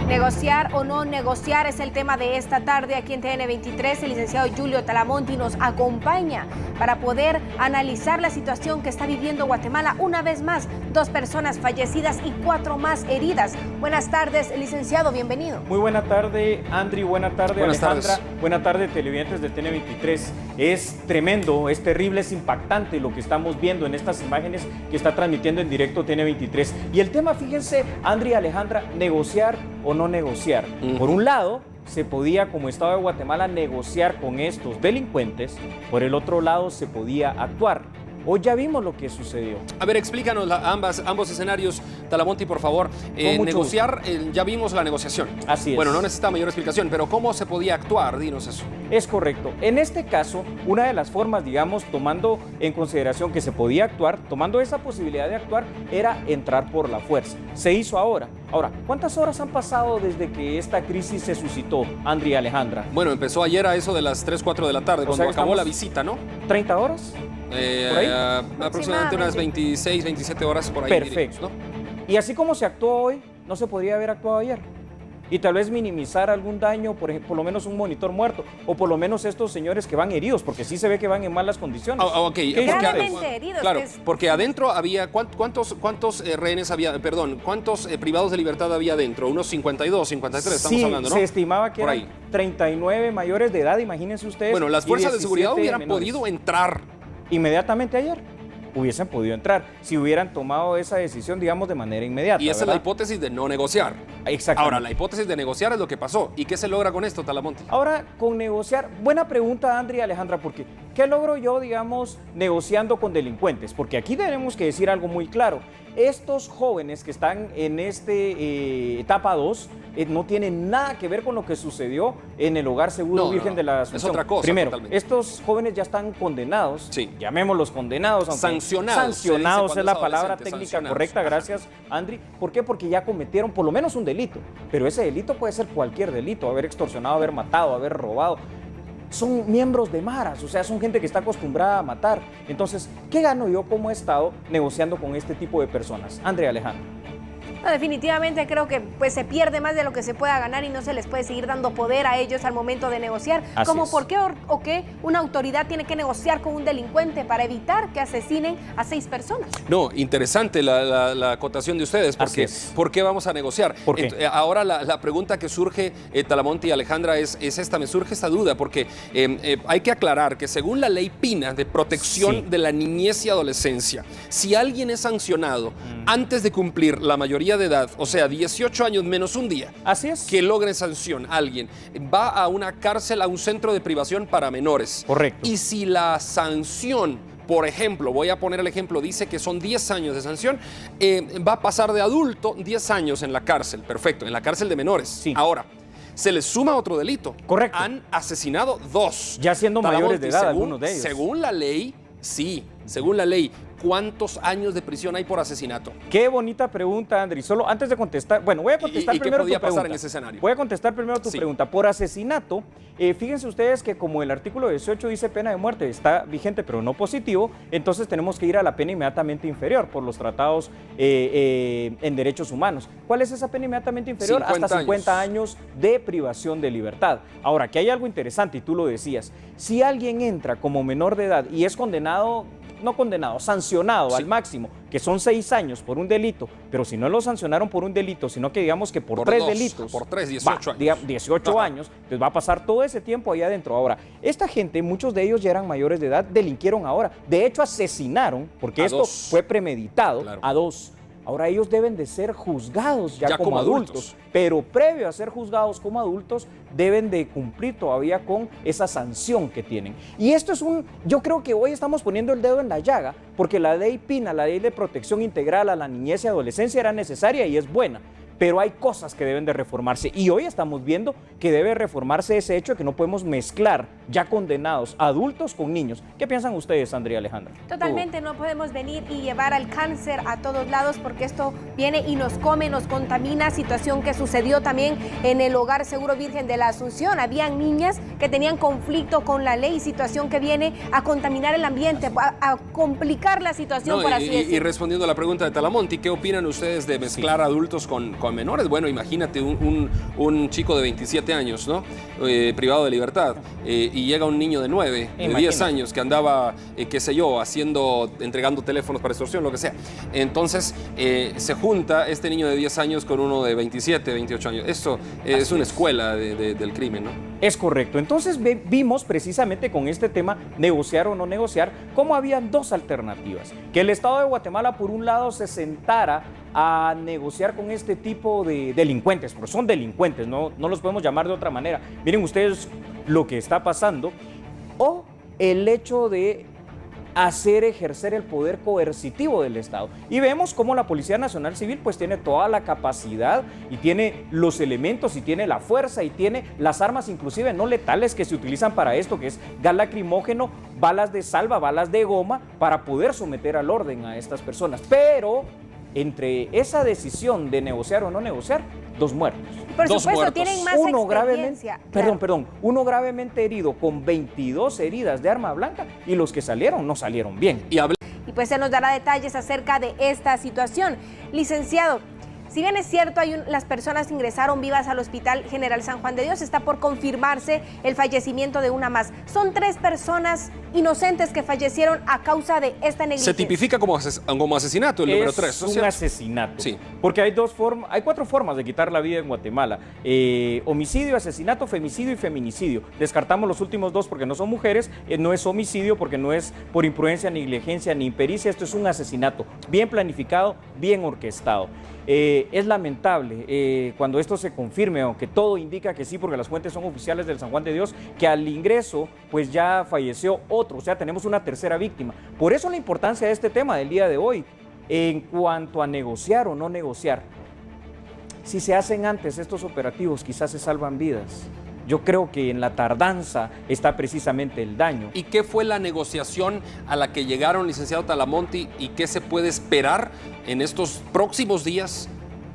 Negociar o no negociar es el tema de esta tarde aquí en TN23. El licenciado Julio Talamonti nos acompaña para poder analizar la situación que está viviendo Guatemala. Una vez más, 2 personas fallecidas y 4 más heridas. Buenas tardes, licenciado, bienvenido. Muy buena tarde, Andri, buena tarde, Alejandra. Buena tarde, televidentes de TN23. Es tremendo, es terrible, es impactante lo que estamos viendo en estas imágenes que está transmitiendo en directo TN23. Y el tema, fíjense, Andri y Alejandra, negociar o no negociar. Por un lado, se podía, como Estado de Guatemala, negociar con estos delincuentes. Por el otro lado, se podía actuar. Hoy ya vimos lo que sucedió. A ver, explícanos ambos escenarios, Talamonti, por favor. Negociar, ya vimos la negociación. Así es. Bueno, no necesita mayor explicación, pero ¿cómo se podía actuar? Dinos eso. Es correcto. En este caso, una de las formas, digamos, tomando en consideración que se podía actuar, tomando esa posibilidad de actuar, era entrar por la fuerza. Se hizo ahora. Ahora, ¿cuántas horas han pasado desde que esta crisis se suscitó, Andri y Alejandra? Bueno, empezó ayer a eso de las 3, 4 de la tarde, cuando acabó la visita, ¿no? ¿30 horas? ¿Por ahí? Aproximadamente unas 26, 27 horas por ahí. Perfecto. Diríamos, ¿no? Y así como se actuó hoy, no se podría haber actuado ayer. Y tal vez minimizar algún daño, por ejemplo, por lo menos un monitor muerto, o por lo menos estos señores que van heridos, porque sí se ve que van en malas condiciones. Gravemente heridos. Claro, porque adentro había, ¿cuántos rehenes había, perdón, cuántos privados de libertad había adentro? Unos 52, 53, estamos hablando, ¿no? Se estimaba que eran 39 mayores de edad, imagínense ustedes. Bueno, las fuerzas de seguridad hubieran podido entrar inmediatamente ayer. Hubiesen podido entrar si hubieran tomado esa decisión, digamos, de manera inmediata. Y esa es la hipótesis de no negociar. Exacto. Ahora, la hipótesis de negociar es lo que pasó. ¿Y qué se logra con esto, Talamonti? Ahora, con negociar, buena pregunta, Andri y Alejandra, porque ¿qué logro yo, digamos, negociando con delincuentes? Porque aquí tenemos que decir algo muy claro. Estos jóvenes que están en etapa 2 no tienen nada que ver con lo que sucedió en el Hogar Seguro Virgen de la Asunción. Es otra cosa. Primero, totalmente. Estos jóvenes ya están condenados, llamémoslos condenados. Sancionados es la palabra técnica correcta, gracias, Andri. ¿Por qué? Porque ya cometieron por lo menos un delito, pero ese delito puede ser cualquier delito, haber extorsionado, haber matado, haber robado. Son miembros de maras, o sea, son gente que está acostumbrada a matar. Entonces, ¿qué gano yo como Estado negociando con este tipo de personas? Andrea, Alejandro. No, definitivamente creo que pues, se pierde más de lo que se pueda ganar y no se les puede seguir dando poder a ellos al momento de negociar. Así como es. por qué o qué una autoridad tiene que negociar con un delincuente para evitar que asesinen a 6 personas. No, interesante la acotación de ustedes, porque ¿por qué vamos a negociar? ¿Por qué? Ahora la pregunta que surge, Talamonti y Alejandra, es esta, me surge esta duda, porque hay que aclarar que según la ley PINA de protección de la niñez y adolescencia, si alguien es sancionado antes de cumplir la mayoría de edad, o sea, 18 años menos un día, así es, que logre sanción a alguien, va a una cárcel, a un centro de privación para menores. Correcto. Y si la sanción, por ejemplo, voy a poner el ejemplo, dice que son 10 años de sanción, va a pasar de adulto 10 años en la cárcel, perfecto, en la cárcel de menores. Sí. Ahora, se les suma otro delito. Correcto. Han asesinado 2. Ya siendo mayores de edad, algunos de ellos. Según la ley, sí, según la ley, ¿cuántos años de prisión hay por asesinato? Qué bonita pregunta, Andri. Solo antes de contestar, bueno, voy a contestar ¿Y primero qué podía tu pregunta. pasar en ese escenario? Voy a contestar primero tu pregunta. Por asesinato, fíjense ustedes que como el artículo 18 dice pena de muerte, está vigente pero no positivo, entonces tenemos que ir a la pena inmediatamente inferior por los tratados en derechos humanos. ¿Cuál es esa pena inmediatamente inferior? Hasta 50 años de privación de libertad. Ahora, aquí hay algo interesante y tú lo decías. Si alguien entra como menor de edad y es condenado, no condenado, sancionado al máximo, que son 6 años por un delito, pero si no lo sancionaron por un delito, sino que digamos que por 3 delitos. Por 3, 18 años. 18 años, pues va a pasar todo ese tiempo ahí adentro. Ahora, esta gente, muchos de ellos ya eran mayores de edad, delinquieron ahora. De hecho, asesinaron, porque esto fue premeditado, a 2. Ahora ellos deben de ser juzgados ya como adultos, pero previo a ser juzgados como adultos deben de cumplir todavía con esa sanción que tienen. Y esto es yo creo que hoy estamos poniendo el dedo en la llaga, porque la ley PINA, la ley de protección integral a la niñez y adolescencia era necesaria y es buena. Pero hay cosas que deben de reformarse y hoy estamos viendo que debe reformarse ese hecho de que no podemos mezclar ya condenados adultos con niños. ¿Qué piensan ustedes, Andrea, Alejandra? Totalmente, no podemos venir y llevar al cáncer a todos lados porque esto viene y nos come, nos contamina, situación que sucedió también en el Hogar Seguro Virgen de la Asunción. Habían niñas que tenían conflicto con la ley, situación que viene a contaminar el ambiente, a complicar la situación, por así decirlo. Y respondiendo a la pregunta de Talamonti, ¿qué opinan ustedes de mezclar adultos con tráfico a menores. Bueno, imagínate un chico de 27 años, ¿no? Privado de libertad, y llega un niño de 9, de 10 años que andaba, qué sé yo, entregando teléfonos para extorsión, lo que sea. Entonces, se junta este niño de 10 años con uno de 27, 28 años. Esto es una escuela del crimen, ¿no? Es correcto. Entonces vimos precisamente con este tema, negociar o no negociar, cómo habían dos alternativas. Que el Estado de Guatemala, por un lado, se sentara a negociar con este tipo de delincuentes, porque son delincuentes, no los podemos llamar de otra manera. Miren ustedes lo que está pasando, o el hecho de ejercer el poder coercitivo del Estado. Y vemos cómo la Policía Nacional Civil pues tiene toda la capacidad y tiene los elementos y tiene la fuerza y tiene las armas inclusive no letales que se utilizan para esto, que es gas lacrimógeno, balas de salva, balas de goma, para poder someter al orden a estas personas. Pero entre esa decisión de negociar o no negociar, 2 muertos. Por supuesto, tienen más experiencia. Uno gravemente herido con 22 heridas de arma blanca y los que salieron no salieron bien. Y pues se nos dará detalles acerca de esta situación. Licenciado, si bien es cierto, las personas ingresaron vivas al Hospital General San Juan de Dios, está por confirmarse el fallecimiento de una más. Son 3 personas inocentes que fallecieron a causa de esta negligencia. Se tipifica como asesinato el número 3. Es un asesinato. Sí. Porque hay 4 formas de quitar la vida en Guatemala. Homicidio, asesinato, femicidio y feminicidio. Descartamos los últimos 2 porque no son mujeres. No es homicidio porque no es por imprudencia, negligencia ni impericia. Esto es un asesinato bien planificado, bien orquestado. Es lamentable cuando esto se confirme, aunque todo indica que sí, porque las fuentes son oficiales del San Juan de Dios, que al ingreso pues ya falleció otro, o sea, tenemos una tercera víctima. Por eso la importancia de este tema del día de hoy, en cuanto a negociar o no negociar. Si se hacen antes estos operativos, quizás se salvan vidas. Yo creo que en la tardanza está precisamente el daño. ¿Y qué fue la negociación a la que llegaron, licenciado Talamonti, y qué se puede esperar en estos próximos días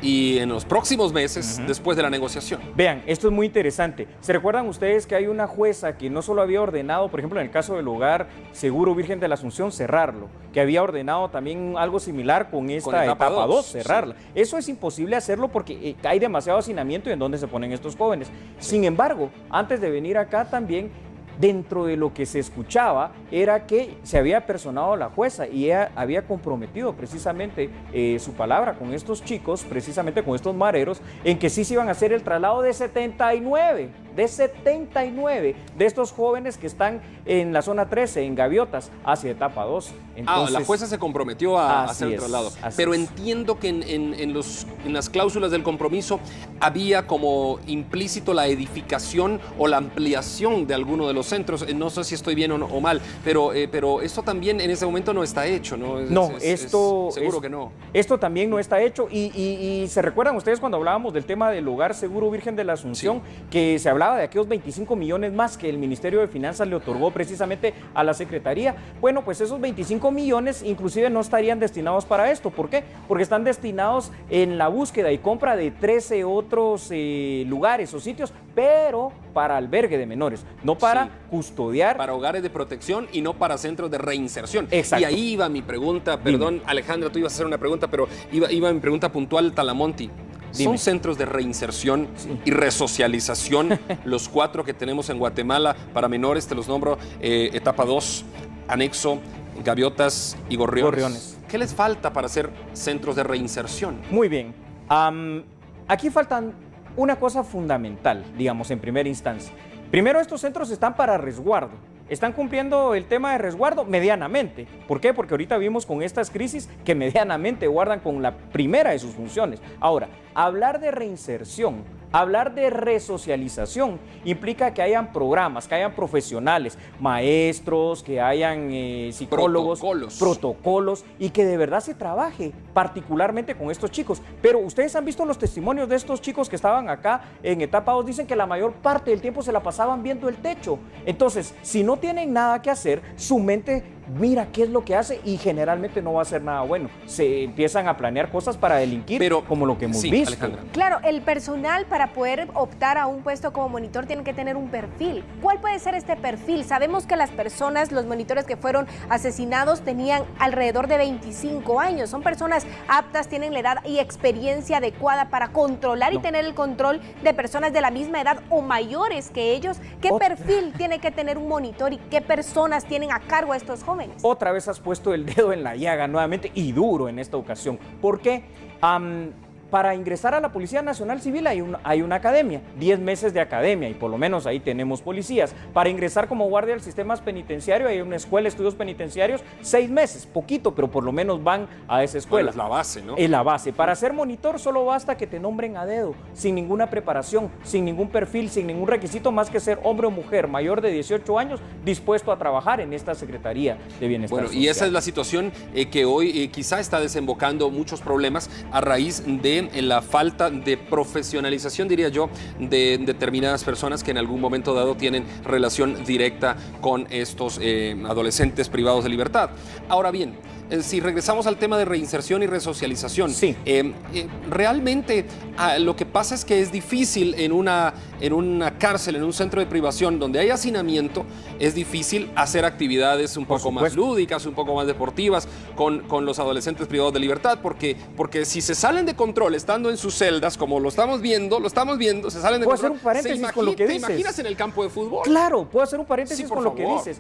y en los próximos meses después de la negociación? Vean, esto es muy interesante. ¿Se recuerdan ustedes que hay una jueza que no solo había ordenado, por ejemplo, en el caso del Hogar Seguro Virgen de la Asunción, cerrarlo, que había ordenado también algo similar con esta etapa 2, cerrarla? Sí. Eso es imposible hacerlo porque hay demasiado hacinamiento y en dónde se ponen estos jóvenes. Sí. Sin embargo, antes de venir acá también, dentro de lo que se escuchaba era que se había personado la jueza y ella había comprometido precisamente su palabra con estos chicos, precisamente con estos mareros, en que sí se iban a hacer el traslado de 79 de estos jóvenes que están en la zona 13, en Gaviotas, hacia etapa 2. Entonces, la jueza se comprometió a hacer el traslado. Pero entiendo que en las cláusulas del compromiso había como implícito la edificación o la ampliación de alguno de los centros. No sé si estoy bien o mal, pero esto también en ese momento no está hecho, ¿no? Seguro que no. Esto también no está hecho y se recuerdan ustedes cuando hablábamos del tema del Hogar Seguro Virgen de la Asunción, sí, que se hablaba de aquellos 25 millones más que el Ministerio de Finanzas le otorgó precisamente a la Secretaría. Bueno, pues esos 25 millones inclusive no estarían destinados para esto. ¿Por qué? Porque están destinados en la búsqueda y compra de 13 otros lugares o sitios, pero para albergue de menores, no para custodiar. Para hogares de protección y no para centros de reinserción. Exacto. Y ahí iba mi pregunta, perdón, Alejandra, tú ibas a hacer una pregunta, pero iba mi pregunta puntual, Talamonti. ¿Son centros de reinserción y resocialización los 4 que tenemos en Guatemala para menores? Te los nombro, etapa 2, anexo, Gaviotas y Gorriones. ¿Qué les falta para ser centros de reinserción? Muy bien. Aquí faltan una cosa fundamental, digamos, en primera instancia. Primero, estos centros están para resguardo. Están cumpliendo el tema de resguardo medianamente. ¿Por qué? Porque ahorita vimos con estas crisis que medianamente guardan con la primera de sus funciones. Ahora, hablar de reinserción, hablar de resocialización implica que hayan programas, que hayan profesionales, maestros, que hayan psicólogos, protocolos y que de verdad se trabaje particularmente con estos chicos. Pero ustedes han visto los testimonios de estos chicos que estaban acá en etapa 2, dicen que la mayor parte del tiempo se la pasaban viendo el techo. Entonces, si no tienen nada que hacer, su mente mira qué es lo que hace y generalmente no va a hacer nada bueno. Se empiezan a planear cosas para delinquir, pero, como lo que hemos visto. Alejandra. Claro, el personal para poder optar a un puesto como monitor tiene que tener un perfil. ¿Cuál puede ser este perfil? Sabemos que las personas, los monitores que fueron asesinados tenían alrededor de 25 años. Son personas aptas, tienen la edad y experiencia adecuada para controlar y tener el control de personas de la misma edad o mayores que ellos. ¿Qué perfil tiene que tener un monitor y qué personas tienen a cargo a estos jóvenes? Otra vez has puesto el dedo en la llaga nuevamente y duro en esta ocasión. ¿Por qué? Para ingresar a la Policía Nacional Civil hay una academia, 10 meses de academia y por lo menos ahí tenemos policías. Para ingresar como guardia al sistema penitenciario hay una escuela de estudios penitenciarios, 6 meses, poquito, pero por lo menos van a esa escuela. Bueno, es la base, ¿no? Es la base. Para ser monitor solo basta que te nombren a dedo, sin ninguna preparación, sin ningún perfil, sin ningún requisito más que ser hombre o mujer mayor de 18 años dispuesto a trabajar en esta Secretaría de Bienestar Social. Y esa es la situación que hoy quizá está desembocando muchos problemas a raíz de la falta de profesionalización, diría yo, de determinadas personas que en algún momento dado tienen relación directa con estos adolescentes privados de libertad. Ahora bien, si regresamos al tema de reinserción y resocialización, sí. Realmente lo que pasa es que es difícil en una cárcel, en un centro de privación donde hay hacinamiento, es difícil hacer actividades un poco más lúdicas, un poco más deportivas con los adolescentes privados de libertad, porque si se salen de control estando en sus celdas, como lo estamos viendo, se salen de control. ¿Puedo hacer un paréntesis con lo que dices? ¿Te imaginas en el campo de fútbol? Claro, puedo hacer un paréntesis con lo que dices.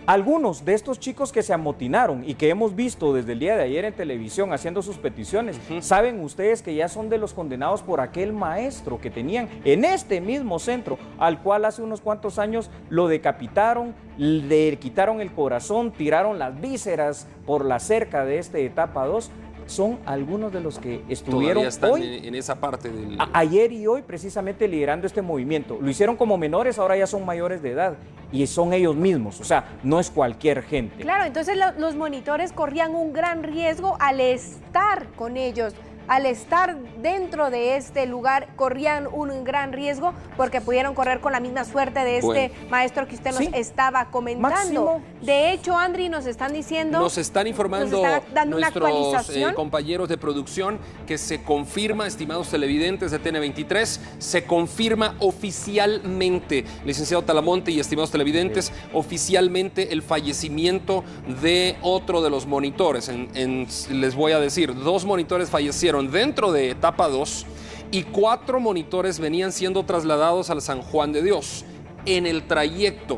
Algunos de estos chicos que se amotinaron y que hemos visto desde el día de ayer en televisión haciendo sus peticiones, saben ustedes que ya son de los condenados por aquel maestro que tenían en este mismo centro, al cual hace unos cuantos años lo decapitaron, le quitaron el corazón, tiraron las vísceras por la cerca de esta etapa 2. Son algunos de los que estuvieron hoy, en esa parte del... ayer y hoy precisamente liderando este movimiento. Lo hicieron como menores, ahora ya son mayores de edad y son ellos mismos, o sea, no es cualquier gente. Claro, entonces los monitores corrían un gran riesgo al estar con ellos. Al estar dentro de este lugar, corrían un gran riesgo porque pudieron correr con la misma suerte de este maestro que usted nos estaba comentando. Máximo. De hecho, Andri, nos están diciendo... Nos están informando dando nuestros compañeros de producción que se confirma, estimados televidentes de TN23, se confirma oficialmente, licenciado Talamonte y estimados televidentes, oficialmente el fallecimiento de otro de los monitores. Les voy a decir, 2 monitores fallecieron dentro de etapa 2 y 4 monitores venían siendo trasladados al San Juan de Dios. En el trayecto,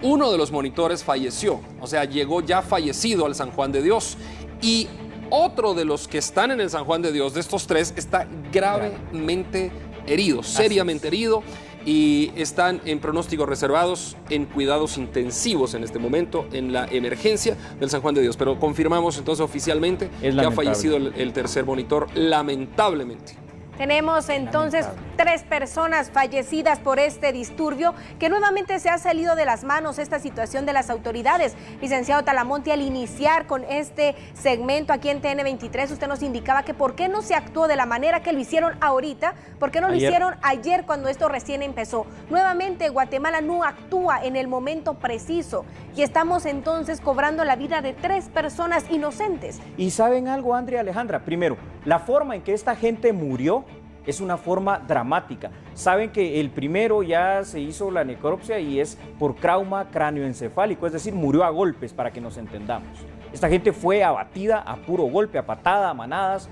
uno de los monitores falleció, o sea, llegó ya fallecido al San Juan de Dios, y otro de los que están en el San Juan de Dios, de estos 3, está gravemente herido, seriamente herido, y están en pronósticos reservados, en cuidados intensivos en este momento, en la emergencia del San Juan de Dios. Pero confirmamos entonces oficialmente que ha fallecido el tercer monitor, lamentablemente. Tenemos entonces 3 personas fallecidas por este disturbio, que nuevamente se ha salido de las manos esta situación de las autoridades. Licenciado Talamonte, al iniciar con este segmento aquí en TN23, usted nos indicaba que por qué no se actuó de la manera que lo hicieron ahorita, por qué no lo hicieron ayer cuando esto recién empezó. Nuevamente, Guatemala no actúa en el momento preciso y estamos entonces cobrando la vida de 3 personas inocentes. ¿Y saben algo, Andrea, Alejandra? Primero, la forma en que esta gente murió es una forma dramática. Saben que el primero ya se hizo la necropsia y es por trauma cráneoencefálico, es decir, murió a golpes, para que nos entendamos. Esta gente fue abatida a puro golpe, a patada, a manadas,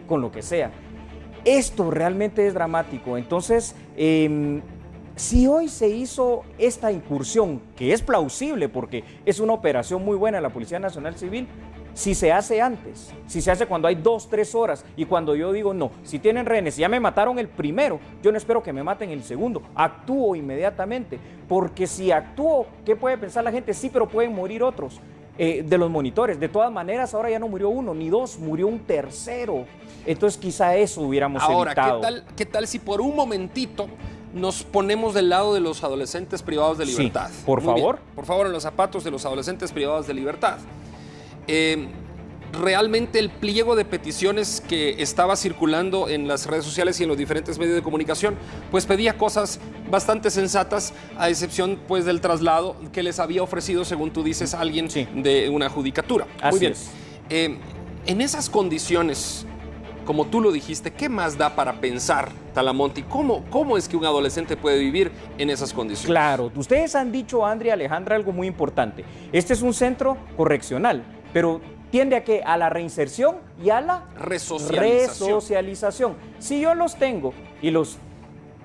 con lo que sea. Esto realmente es dramático. Entonces, si hoy se hizo esta incursión, que es plausible porque es una operación muy buena de la Policía Nacional Civil, si se hace antes, si se hace cuando hay 2, 3 horas y cuando yo digo no, si tienen rehenes, si ya me mataron el primero, yo no espero que me maten el segundo, actúo inmediatamente, porque si actúo, ¿qué puede pensar la gente? Sí, pero pueden morir otros de los monitores. De todas maneras, ahora ya no murió 1 ni 2, murió un tercero. Entonces quizá eso hubiéramos evitado. Ahora, ¿qué tal si por un momentito nos ponemos del lado de los adolescentes privados de libertad? Sí, por favor. Por favor, en los zapatos de los adolescentes privados de libertad. realmente el pliego de peticiones que estaba circulando en las redes sociales y en los diferentes medios de comunicación, pues pedía cosas bastante sensatas, a excepción pues del traslado que les había ofrecido, según tú dices, alguien de una judicatura. Muy bien. En esas condiciones, como tú lo dijiste, ¿qué más da para pensar, Talamonti? ¿Cómo es que un adolescente puede vivir en esas condiciones? Claro, ustedes han dicho, Andrea y Alejandra, algo muy importante. Este es un centro correccional, pero tiende a ¿qué? A la reinserción y a la resocialización. Si yo los tengo y los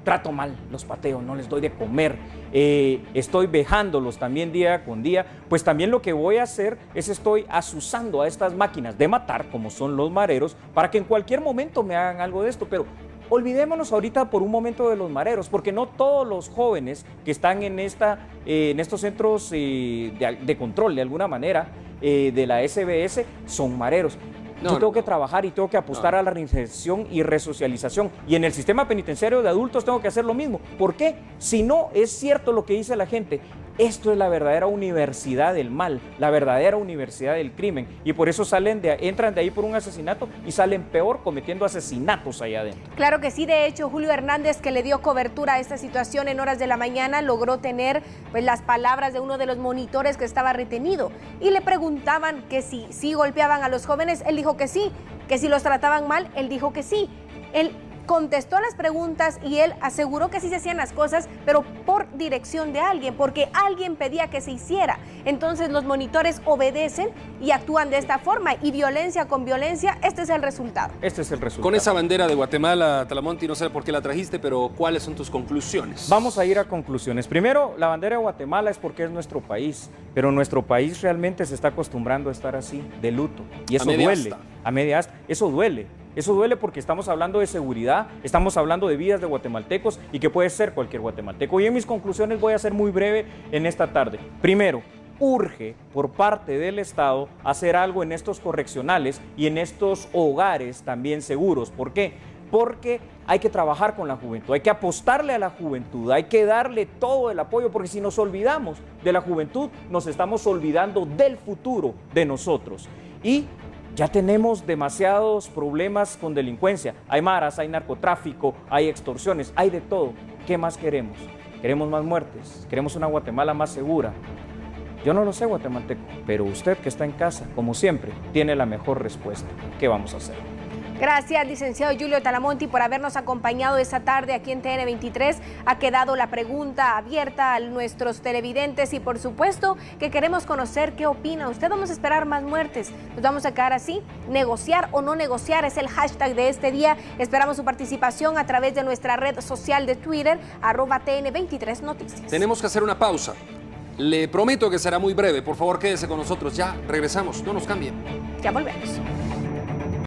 trato mal, los pateo, no les doy de comer, estoy vejándolos también día con día, pues también lo que voy a hacer es estoy azuzando a estas máquinas de matar, como son los mareros, para que en cualquier momento me hagan algo de esto. Pero olvidémonos ahorita por un momento de los mareros, porque no todos los jóvenes que están en estos centros de control, de alguna manera, de la SBS, son mareros. Yo tengo que trabajar y tengo que apostar a la reinserción y resocialización. Y en el sistema penitenciario de adultos tengo que hacer lo mismo. ¿Por qué? Si no es cierto lo que dice la gente, esto es la verdadera universidad del mal, la verdadera universidad del crimen. Y por eso entran de ahí por un asesinato y salen peor cometiendo asesinatos allá adentro. Claro que sí. De hecho, Julio Hernández, que le dio cobertura a esta situación en horas de la mañana, logró tener pues las palabras de uno de los monitores que estaba retenido. Y le preguntaban que si golpeaban a los jóvenes, él dijo que sí. Que si los trataban mal, él dijo que sí. Él contestó las preguntas y él aseguró que sí se hacían las cosas, pero por dirección de alguien, porque alguien pedía que se hiciera. Entonces los monitores obedecen y actúan de esta forma, y violencia con violencia, este es el resultado. Este es el resultado. Con esa bandera de Guatemala, Talamonti, no sé por qué la trajiste, pero ¿cuáles son tus conclusiones? Vamos a ir a conclusiones. Primero, la bandera de Guatemala es porque es nuestro país, pero nuestro país realmente se está acostumbrando a estar así, de luto, y eso duele. A media asta. Eso duele. Eso duele porque estamos hablando de seguridad, estamos hablando de vidas de guatemaltecos y que puede ser cualquier guatemalteco. Y en mis conclusiones voy a ser muy breve en esta tarde. Primero, urge por parte del Estado hacer algo en estos correccionales y en estos hogares también seguros. ¿Por qué? Porque hay que trabajar con la juventud, hay que apostarle a la juventud, hay que darle todo el apoyo, porque si nos olvidamos de la juventud, nos estamos olvidando del futuro de nosotros. Y ya tenemos demasiados problemas con delincuencia. Hay maras, hay narcotráfico, hay extorsiones, hay de todo. ¿Qué más queremos? ¿Queremos más muertes? ¿Queremos una Guatemala más segura? Yo no lo sé, guatemalteco, pero usted que está en casa, como siempre, tiene la mejor respuesta. ¿Qué vamos a hacer? Gracias, licenciado Julio Talamonti, por habernos acompañado esta tarde aquí en TN23. Ha quedado la pregunta abierta a nuestros televidentes y por supuesto que queremos conocer qué opina usted. Vamos a esperar más muertes, nos vamos a quedar así. Negociar o no negociar es el hashtag de este día. Esperamos su participación a través de nuestra red social de Twitter, @TN23 Noticias. Tenemos que hacer una pausa. Le prometo que será muy breve. Por favor, quédese con nosotros. Ya regresamos, no nos cambien. Ya volvemos.